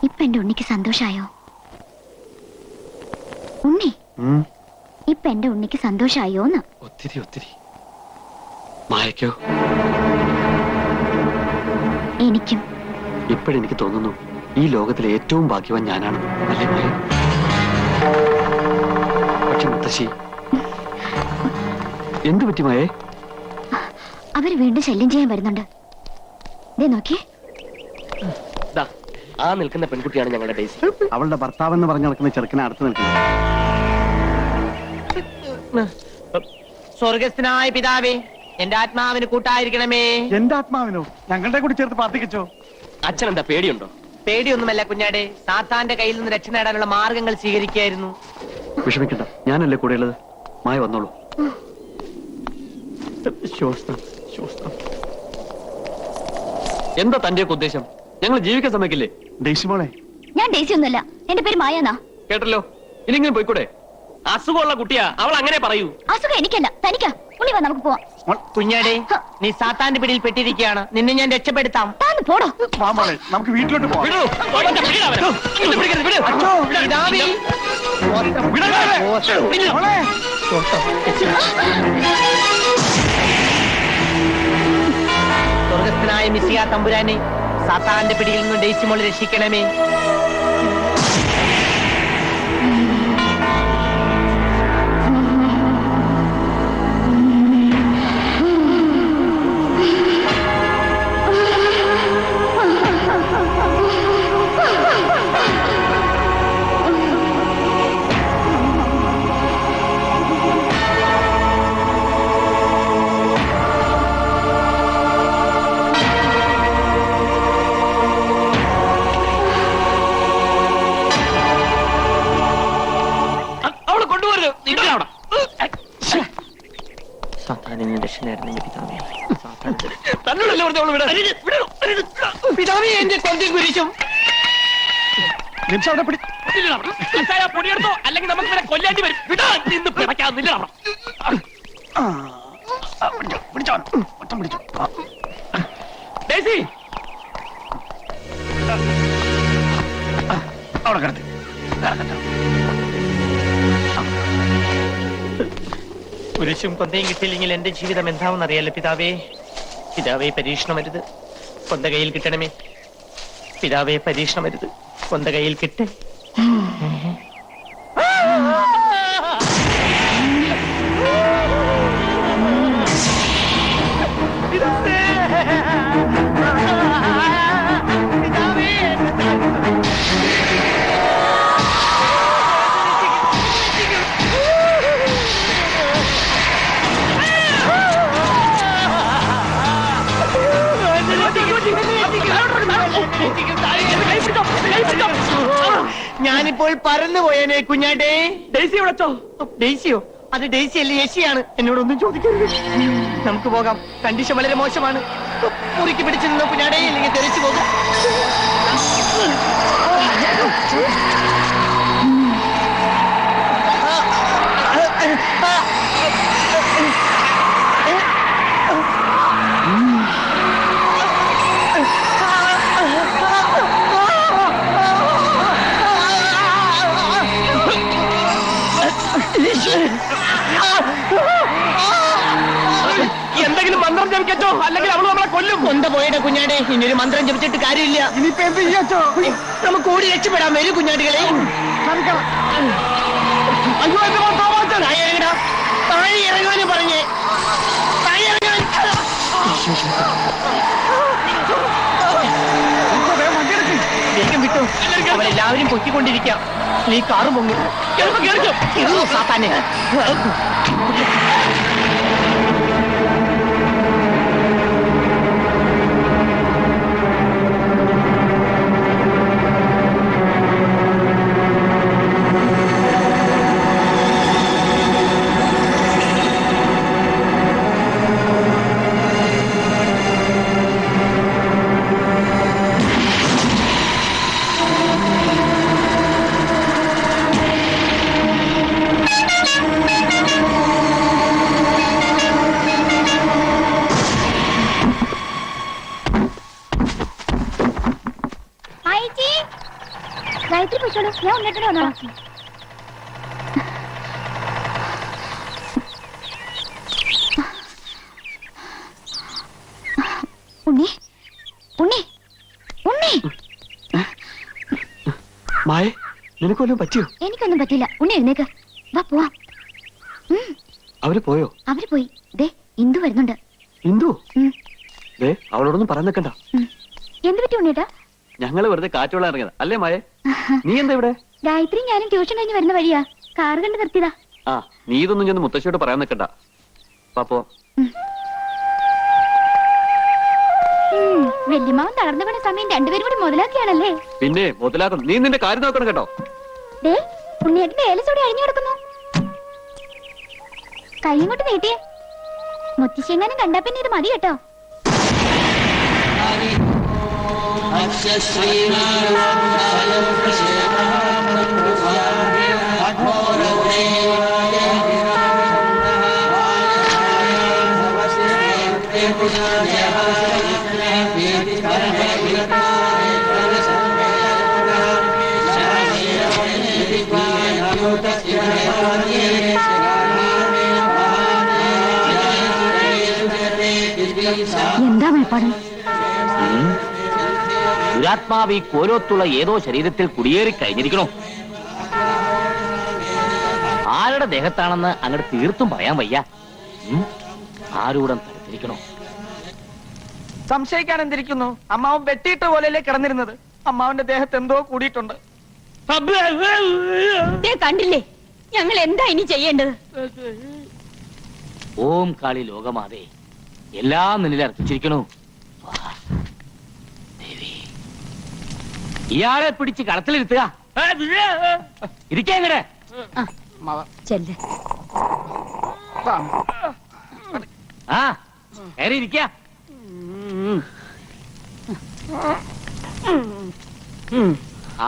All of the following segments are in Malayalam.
ഇപ്പൊ എന്റെ ഉണ്ണിക്ക് സന്തോഷായോ? ഉണ്ണി, ഇപ്പൊ എന്റെ ഉണ്ണിക്ക് സന്തോഷായോന്ന്? ഒത്തിരി ഒത്തിരി. മായക്കോ? എനിക്കും. ഇപ്പോഴെനിക്ക് തോന്നുന്നു ഈ ലോകത്തിലെ ഏറ്റവും ഭാഗ്യവാൻ ഞാനാണ്, അല്ലേ മായ? പക്ഷെ മുത്തശ്ശി, എന്തു പറ്റി മായേ? അവര് വീണ്ടും ശല്യം ചെയ്യാൻ വരുന്നുണ്ട്. ദേ നോക്കിയേ, ആ നിൽക്കുന്ന പെൺകുട്ടിയാണ് ഞങ്ങളുടെ ഡേസി. അവളുടെ ഭർത്താവെന്ന് പറഞ്ഞു നടക്കുന്ന ചെറുക്കനെ അടുത്ത് നിൽക്കുന്നു. സ്വർഗസ്ഥനായ പിതാവേ, എന്റെ ആത്മാവിന് കൂട്ടായിരിക്കണമേ. എന്റെ ആത്മാവിനോ? ഞങ്ങളുടെ കൂടി ചേർത്ത് പ്രാർത്ഥിക്കച്ചോ. അച്ഛൻ എന്താ പേടിയുണ്ടോ? പേടിയൊന്നുമല്ല കുഞ്ഞാടെ, സാത്താന്റെ കയ്യിൽ നിന്ന് രക്ഷ നേടാനുള്ള മാർഗങ്ങൾ സ്വീകരിക്കായിരുന്നു. വിഷമിക്കണ്ട, ഞാനല്ലേ കൂടെയുള്ളത്. മായ വന്നോളൂ. എന്താ തന്റെയൊക്കെ ഉദ്ദേശം? ഞങ്ങൾ ജീവിക്കാൻ സമ്മതിക്കില്ലേ? ഡേസി മോളെ, ഞാൻ ഡേസി ഒന്നുമല്ല, എന്റെ പേര് മായാന്നാ. കേട്ടല്ലോ, ഇനിങ്ങനെ പോയിക്കൂടെ? അസുഖമുള്ള കുട്ടിയാ, അവൾ അങ്ങനെ പറയൂ. അസുഖം എനിക്കല്ല, തനിക്കാ. ഉണ്ണി വാ, നമുക്ക് പോവാം. കുഞ്ഞാടെ, നീ സാത്താന്റെ പിടിയിൽ പെട്ടിരിക്കുകയാണ്. നിന്നെ ഞാൻ രക്ഷപ്പെടുത്താം. താന്ന് പോടോ. നമുക്ക് വീട്ടിലോട്ട് പോവാം. പിതാവേ, സ്വർഗസ്ഥനായ മിശിഹ തമ്പുരാനെ, സാത്താന്റെ പിടിയിൽ നിന്ന് ഡേസി മോളെ രക്ഷിക്കണമേ. പിതാവേ, എന്റെ കൊന്തി കുരിശും പൊടിയെടുത്തോ, അല്ലെങ്കിൽ നമുക്ക് ഇവരെ കൊല്ലാണ്ടി വരും. നിന്ന് പിടയ്ക്കാന്നില്ല. ഡേസി, അവിടെ കിടത്തി. കുരിശും കൊന്തയും കിട്ടിയില്ലെങ്കിൽ എന്റെ ജീവിതം എന്താവെന്ന് അറിയാലോ പിതാവേ. പിതാവേ, പരീക്ഷണമരുത്, കൊന്ത കയ്യിൽ കിട്ടണമേ. പിതാവേ, പരീക്ഷണമരുത്, കൊന്ത കയ്യിൽ കിട്ടേ. ഞാനിപ്പോൾ പറന്നു പോയേനെ കുഞ്ഞാട്ടെ. ഡേസി വിളച്ചോ? ഡേസിയോ? അത് ഡേസി അല്ലേ, യേശിയാണ്. എന്നോടൊന്നും ചോദിക്കരുത്, നമുക്ക് പോകാം. കണ്ടീഷൻ വളരെ മോശമാണ്. മുറിക്ക് പിടിച്ചു നിന്നോ കുഞ്ഞാടേ, അല്ലെങ്കിൽ തെറിച്ചു പോകാം. എന്തെങ്കിലും മന്ത്രം ജപിക്കച്ചോ, അല്ലെങ്കിൽ അവള് നമ്മളെ കൊല്ലും. കൊന്ത പോയുടെ കുഞ്ഞാടെ, ഇനിയൊരു മന്ത്രം ജപിച്ചിട്ട് കാര്യമില്ല. ഇനിയിപ്പോ എന്ത് ചെയ്യാച്ചോ? നമുക്ക് ഓടി രക്ഷപ്പെടാൻ വരും കുഞ്ഞാടികളെ. താഴെ ഇറങ്ങാനും പറഞ്ഞേ, താഴെ ഇറങ്ങാൻ. വേഗം വിട്ടു, അവരെല്ലാവരും പൊക്കിക്കൊണ്ടിരിക്കാം. നീ കാറ് പൊങ്ങും. സാത്താനെ. ഗായത്രി പോയിക്കോളൂ, ഞാൻ ഉണ്ണിയേട്ടനെ വന്നോളാം. ഉണ്ണി ഉണ്ണി ഉണ്ണി, മായ നിനക്കൊല്ലും പറ്റിയോ? എനിക്കൊന്നും പറ്റില്ല. ഉണ്ണി എഴുന്നേക്ക്, വാ പോവാം. അവര് പോയോ? അവര് പോയി. ദേ ഇന്ദു വരുന്നുണ്ട്. ഇന്ദു? ഉം. ദേ അവളോടൊന്നും പറയാൻ നിൽക്കണ്ട. എന്ത് പറ്റി ഉണ്ണിയേട്ടാ? ഞങ്ങള് വെറുതെ കാറ്റുള്ള ഇറങ്ങിയതാ അല്ലേ മായ? നീ എന്താ ഇവിടെ? ഗായത്രി ഞാനും ട്യൂഷൻ കഴിഞ്ഞ് വരുന്ന വഴിയാ, കാറ് കണ്ട് നിർത്തിയതാ. ആ നീ ഇതൊന്നും ചെന്ന് മുത്തശ്ശിയോട് പറയാൻ നിൽക്കണ്ട. പാപ്പോ വല്യമാവൻ തളർന്നു വീണ സമയം രണ്ടുപേരും കൂടി മുതലാക്കിയാണല്ലേ? പിന്നെ മുതലാക്കണം. നീ നിന്റെ കാര്യം നോക്കണം കേട്ടോ. ദേ ഉണ്ണിയേട്ടന്റെ ഏലസോടെ അഴിഞ്ഞു കിടക്കുന്നു. കൈ ഇങ്ങോട്ട് നീട്ടിയേ. മുത്തശ്ശിയെങ്ങാനും കണ്ടാ പിന്നെ ഇത് മതി കേട്ടോ. എന്താ മേപ്പാട്? ദുരാത്മാവ് ഈ കോലോത്തുള്ള ഏതോ ശരീരത്തിൽ കുടിയേറി കഴിഞ്ഞിരിക്കണോ? ആരുടെ ദേഹത്താണെന്ന് അങ്ങോട്ട് തീർത്തും പറയാൻ വയ്യ. ആരൂടം തരത്തിരിക്കണോ? സംശയിക്കാൻ എന്തിരിക്കുന്നു? അമ്മാവൻ വെട്ടിയിട്ട് പോലെയല്ലേ കിടന്നിരുന്നത്. അമ്മാവന്റെ ദേഹത്ത് എന്തോ കൂടിയിട്ടുണ്ട്. കണ്ടില്ലേ, ഞങ്ങൾ എന്താ ഇനി ചെയ്യേണ്ടത്? ഓം കാളി ലോകമാതേ, എല്ലാം നിന്നിൽ അർപ്പിച്ചിരിക്കണു. ദേവി, ഇയാളെ പിടിച്ച് കളത്തിലിരുത്തുക. ഇരിക്കാ ഇങ്ങടെ. ചെല്ല്. ആ കയറി ഇരിക്ക.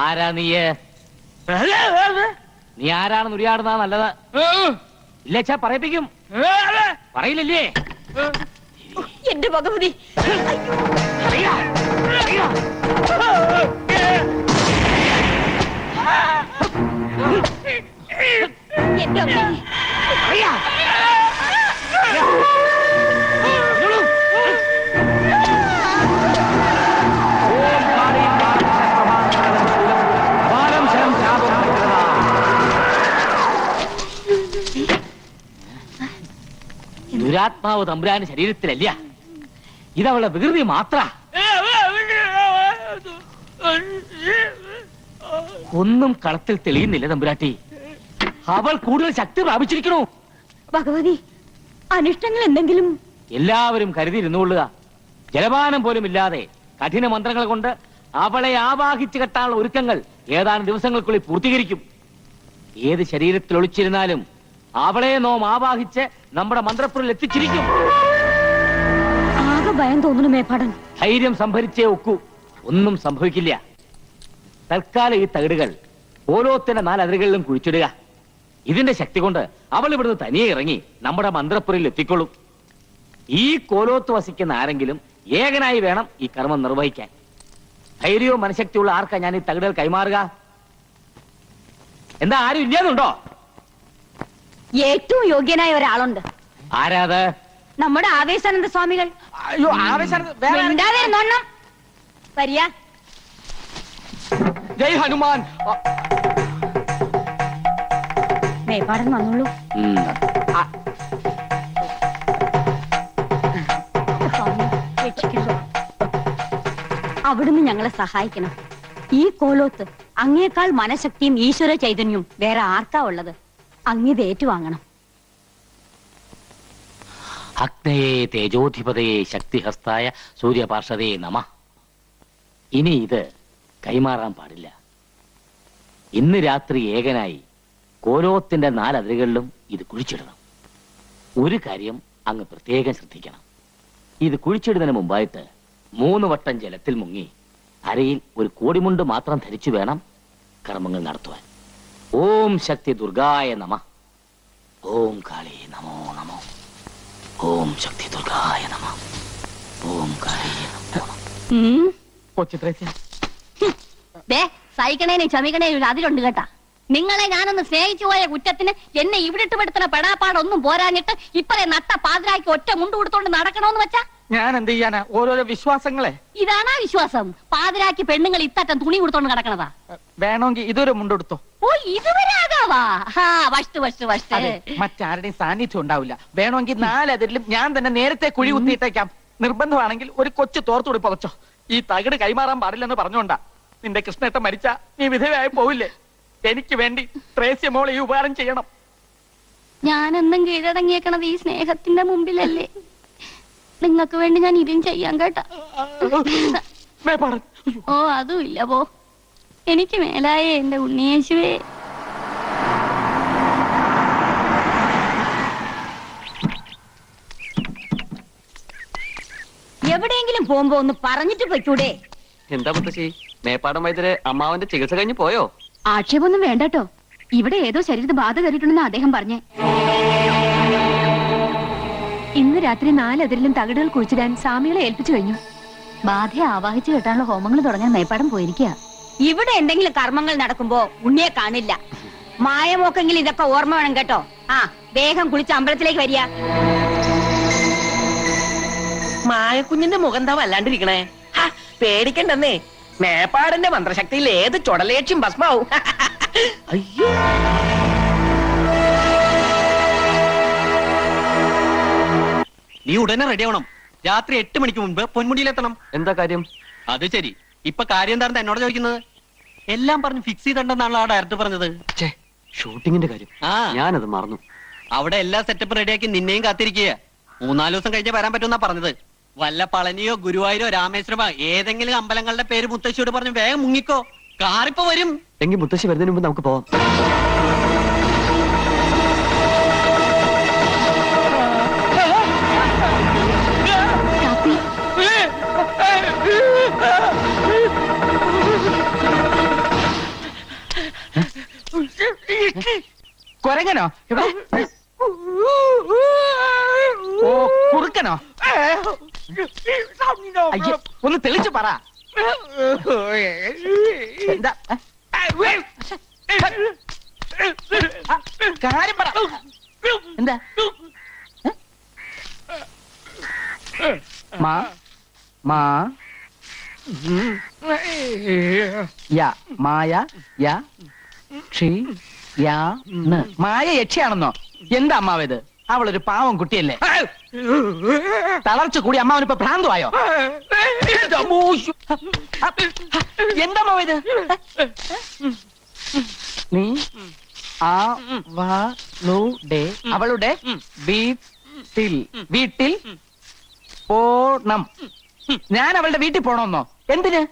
ആരാ നീയ്? നീ ആരാണെന്ന് ഉരിയാടുന്ന നല്ലത്. ഇല്ലച്ചാ പറയിപ്പിക്കും. പറയില്ലല്ലേ? എന്റെ ഭഗവതി, എന്റെ അമ്മേ. ദുരാത്മാവ് തമ്പുരാന് ശരീരത്തിലല്ല, ഇതവളുടെ വികൃതി മാത്ര. ഒന്നും കളത്തിൽ തെളിയുന്നില്ല തമ്പുരാട്ടി. അവൾ കൂടുതൽ ശക്തി പ്രാപിച്ചിരിക്കണു. ഭഗവതി, അനിഷ്ടങ്ങൾ എന്തെങ്കിലും? എല്ലാവരും കരുതിയിരുന്നുകൊള്ളുക. ജലപാനം പോലും ഇല്ലാതെ കഠിന മന്ത്രങ്ങൾ കൊണ്ട് അവളെ ആവാഹിച്ചു കെട്ടാനുള്ള ഒരുക്കങ്ങൾ ഏതാനും ദിവസങ്ങൾക്കുള്ളിൽ പൂർത്തീകരിക്കും. ഏത് ശരീരത്തിൽ ഒളിച്ചിരുന്നാലും അവളെ നോം ആവാഹിച്ച് നമ്മുടെ മന്ത്രപ്പുറയിൽ എത്തിച്ചിരിക്കും. ആകെ ഭയം തോന്നുന്നു മേപ്പാടൻ. ധൈര്യം സംഭരിച്ചേ ഒക്കൂ, ഒന്നും സംഭവിക്കില്ല. തൽക്കാലം ഈ തകിടുകൾ ഓരോത്തിന്റെ 4 അതിരുകളിലും കുഴിച്ചിടുക. ഇതിന്റെ ശക്തി കൊണ്ട് അവൾ ഇവിടുന്ന് തനിയെ ഇറങ്ങി നമ്മുടെ മന്ത്രപ്പുരയിൽ എത്തിക്കൊള്ളും. ഈ കോലോത്ത് വസിക്കുന്ന ആരെങ്കിലും ഏകനായി വേണം ഈ കർമ്മം നിർവഹിക്കാൻ. ധൈര്യവും മനഃശക്തിയുള്ള ആർക്കാ ഞാൻ ഈ തകിടുകൾ കൈമാറുക? എന്താ ആരും ഇല്ലാന്നുണ്ടോ? ഏറ്റവും യോഗ്യനായ ഒരാളുണ്ട്. ആരാത്? നമ്മുടെ ആവേശാനന്ദ സ്വാമികൾ. അയ്യോ, ആവേശാനന്ദ വരിക. ജയ് ഹനുമാൻ. മേപ്പാടൻ വന്നോളൂ. അവിടുന്ന് ഞങ്ങളെ സഹായിക്കണം. ഈ കോലോത്ത് അങ്ങേക്കാൾ മനഃശക്തിയും ഈശ്വര ചൈതന്യവും വേറെ ആർക്കാ ഉള്ളത്? അങ്ങേത് ഏറ്റുവാങ്ങണം. അഗ്നയേ തേജോധിപതയെ ശക്തിഹസ്തായ സൂര്യപാർഷദേ നമ. ഇനി ഇത് കൈമാറാൻ പാടില്ല. ഇന്ന് രാത്രി ഏകനായി കോലോത്തിന്റെ 4 അതിരുകളിലും ഇത് കുഴിച്ചിടണം. ഒരു കാര്യം അങ്ങ് പ്രത്യേകം ശ്രദ്ധിക്കണം. ഇത് കുഴിച്ചിടുന്നതിന് മുമ്പായിട്ട് 3 വട്ടം ജലത്തിൽ മുങ്ങി അരയിൽ ഒരു കോടിമുണ്ട് മാത്രം ധരിച്ചു വേണം കർമ്മങ്ങൾ നടത്തുവാൻ. ഓം ശക്തി ദുർഗായ നമ. ഓം കാളി നമോ നമോ. ഓം ശക്തി ദുർഗായ നമ. ഓം കാളി നമോ നമ. കൊച്ചിത്രേസ്യ, സഹിക്കണേനും ക്ഷമിക്കണേനും അതിലുണ്ട് കേട്ടാ. നിങ്ങളെ ഞാനൊന്ന് സ്നേഹിച്ചു പോയ കുറ്റത്തിന് എന്നെ ഇവിടെ ഇട്ട് പെടുത്തുന്ന പെടാപ്പാടൊന്നും പോരാഞ്ഞിട്ട് ഇപ്പറേ നട്ട പാതിരാക്കി ഒറ്റ മുണ്ട് കൊടുത്തോണ്ട് നടക്കണോന്ന് വെച്ചാ ഞാൻ എന്ത് ചെയ്യാനാ? ഓരോരോ വിശ്വാസങ്ങളെ. ഇതാണാ വിശ്വാസം? പാതിരാക്കി പെണ്ണുങ്ങൾ ഇത്തറ്റം തുണി കൊടുത്തോണ്ട് നടക്കണതാ. വേണമെങ്കിൽ ഇതൊരു മുണ്ടെടുത്തോ. ഓ ഇതുവരെ ആകാവാ. അതെ, മറ്റാരുടെയും സാന്നിധ്യം ഉണ്ടാവില്ല. വേണമെങ്കിൽ 4 അതിരിലും ഞാൻ തന്നെ നേരത്തെ കുഴി കുത്തിയിട്ടേക്കാം. നിർബന്ധമാണെങ്കിൽ ഒരു കൊച്ചു തോർത്തുകൂടി പുതച്ചോ. ഈ തകിട് കൈമാറാൻ പാടില്ലെന്ന് പറഞ്ഞോണ്ടാ. നിന്റെ കൃഷ്ണേട്ടൻ മരിച്ച നീ വിധവയായി പോവില്ലേ? എനിക്ക് വേണ്ടി ത്രേസ്യ മോളെ ഈ ഉപകാരം ചെയ്യണം. ഞാനെന്നും കീഴടങ്ങിയേക്കണത് ഈ സ്നേഹത്തിന്റെ മുമ്പിലല്ലേ. നിങ്ങൾക്ക് വേണ്ടി ഞാൻ ഇതും ചെയ്യാൻ കേട്ടാ. ഓ അതും ഇല്ല പോ. എനിക്ക് മേലായേ എന്റെ ഉണ്ണിയേശുവേ. എവിടെയെങ്കിലും പോകുമ്പോ ഒന്ന് പറഞ്ഞിട്ട് പൊയ്ക്കൂടെ? എന്താ മുത്തശ്ശി, മേപ്പാടം വൈദ്യര് അമ്മാവന്റെ ചികിത്സ കഴിഞ്ഞ് പോയോ? ആക്ഷേപമൊന്നും വേണ്ടട്ടോ. ഇവിടെ ഏതോ ശരീരത്ത് ബാധ കയറിയിട്ടുണ്ടെന്ന് അദ്ദേഹം പറഞ്ഞേ. ഇന്ന് രാത്രി 4 അതിരിലും തകിടുകൾ കുഴിച്ചിടാൻ സ്വാമികളെ ഏൽപ്പിച്ചു കഴിഞ്ഞു. ബാധയെ ആവാഹിച്ചു കേട്ടാനുള്ള ഹോമങ്ങൾ തുടങ്ങാൻ മേപ്പാടം പോയിരിക്കുക. ഇവിടെ എന്തെങ്കിലും കർമ്മങ്ങൾ നടക്കുമ്പോ ഉണ്ണിയെ കാണില്ല. മായമോക്കെങ്കിലും ഇതൊക്കെ ഓർമ്മ വേണം കേട്ടോ. ആ വേഗം കുളിച്ച് അമ്പലത്തിലേക്ക് വരിക. മായക്കുഞ്ഞിന്റെ മുഖം എന്താ വല്ലാണ്ടിരിക്കണേ? പേടിക്കണ്ടെന്നേ. മേപ്പാടിന്റെ മന്ത്രശക്തിയിൽ ഏത് ചുടലേക്ഷ്യം ഭസ്മാവും. അയ്യോ, നീ ഉടനെ റെഡി ആവണം. രാത്രി 8 മണിക്ക് മുൻപ് പൊന്മുടിയിലെത്തണം. എന്താ കാര്യം? അത് ശരി, ഇപ്പൊ കാര്യം എന്താണെന്ന് എന്നോട് ചോദിക്കുന്നത്? എല്ലാം പറഞ്ഞ് ഫിക്സ് ചെയ്തിട്ടുണ്ടെന്നാണല്ലോ ആ ഡയറക്ടർ പറഞ്ഞത്. ഷൂട്ടിങ്ങിന്റെ കാര്യം ആ, ഞാനത് മറന്നു. അവിടെ എല്ലാ സെറ്റപ്പ് റെഡിയാക്കി നിന്നെയും കാത്തിരിക്കുക. 3-4 ദിവസം കഴിഞ്ഞേ വരാൻ പറ്റുമെന്നാ പറഞ്ഞത്. വല്ല പളനിയോ ഗുരുവായൂരോ രാമേശ്വരമോ ഏതെങ്കിലും അമ്പലങ്ങളുടെ പേര് മുത്തശ്ശിയോട് പറഞ്ഞു വേഗം മുങ്ങിക്കോ. കാറിപ്പോ വരും. എങ്കിൽ മുത്തശ്ശി വരുന്നതിന് മുമ്പ് നമുക്ക് പോവാം. കൊരങ്ങനോ? ഓ കുറുക്കനോ? അയ്യോ, ഒന്ന് തെളിച്ചു പറ. എന്താ കാര്യം പറ. എന്താ? മാ മാ യ മായ യ ക്ഷി യാ ന്. മായ യക്ഷിയാണെന്നോ? എന്താ അമ്മാവത്? അവളൊരു പാവം കുട്ടിയല്ലേ? തളർച്ച കൂടി അമ്മാവനിപ്പോ ഭ്രാന്തമായോ? എന്താ അമ്മാവത്? നീ അവളുടെ വീട്ടിൽ പോണം. ഞാൻ അവളുടെ വീട്ടിൽ പോണമെന്നോ? എന്തിന്?